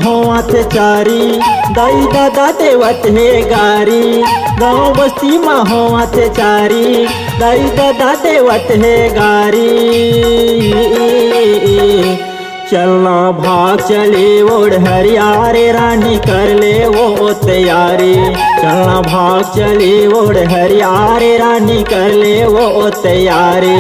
होवत चारी, दाई दादा देवत है गारी। गाँव बस्ती में होवत चारी, दाई दादा देवत है गारी। चलना भाग चले ओढ़ हरियारे रानी कर ले वो तैयारी। चलना भाग चले ओढ़ हरियारे रानी कर ले वो तैयारी।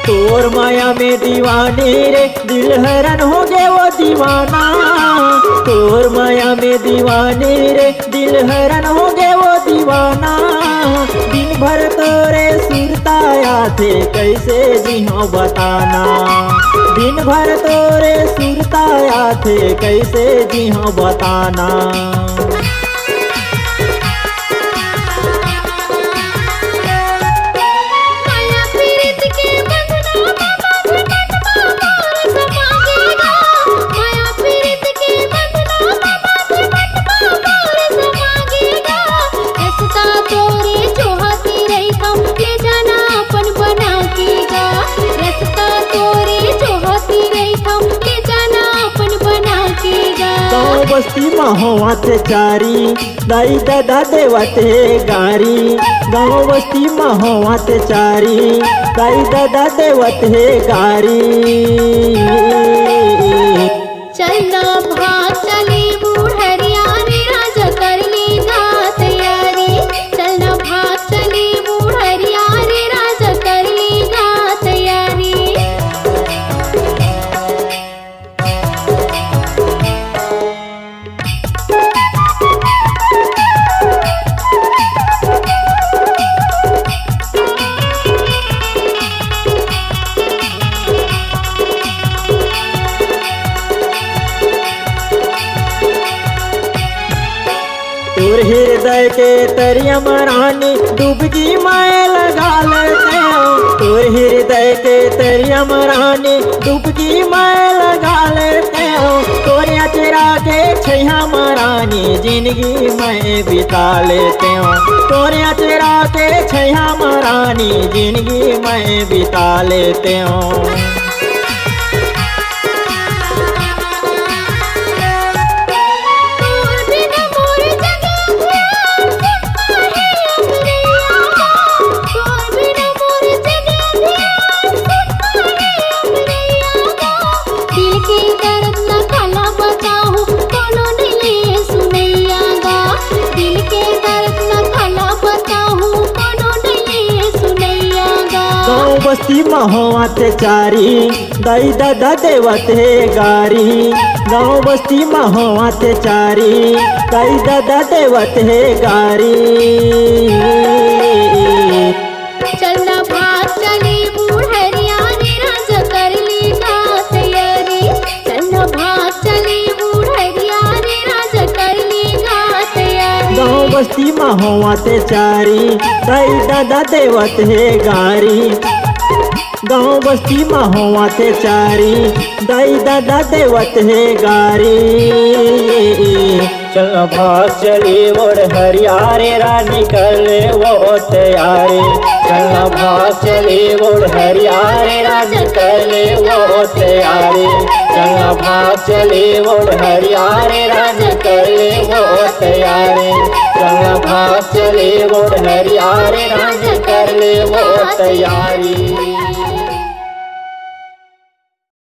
तोर माया में दीवानी रे दिल हैरान हो गए वो दीवाना। तोर माया में दीवानी रे दिल हैरान हो गए वो दीवाना। दिन भर तोरे सुरताया थे कैसे जी हो बताना। दिन भर तोरे सुरताया थे कैसे जी हो बताना। बस्ती में होवत चारी, दाई दादा देवत है गारी। गाँव बस्ती में होवत चारी, दाई दादा देवत है गारी। चलना भाग चले बूढ़रिया रे राजा कर लेगा तैयारी। चलना भाग चले बूढ़रिया रे राजा कर लेगा तैयारी। तोर हृदय के तरिया रानी डुबकी माए लगा लेते हो। तोर हृदय के तरिया रानी डुबकी माए लगा लेते हो। तोरिया चेरा के छैया रानी जिंदगी में बिता लेते हो। तोरिया चेरा के छैया रानी जिंदगी में बिता लेते हो। बस्ती में होवत चारी, दाई दादा देवत है गारी। गाँव बस्ती में होवत चारी, दाई दादा देवत है गारी। चलना भाग चले बूढ़रिया रे राजा कर लेगा तैयारी। चलना भाग चले बूढ़रिया रे राजा कर लेगा तैयारी। गाँव बस्ती में होवत चारी, दाई दादा देवत है गारी। गाँव बस्ती में होवत चारी, दाई दादा देवत है गारी। चल भाग चली ओढ़ हरियारे रानी कर ले वो तैयारी। चल भाग चली ओढ़ हरियारे रानी कर ले वो तैयारी। चल भाग चली ओढ़ हरियारे रानी कर ले वो तैयारी। चल भाग चली ओढ़ हरियारे रानी कर ले वो तैयारी।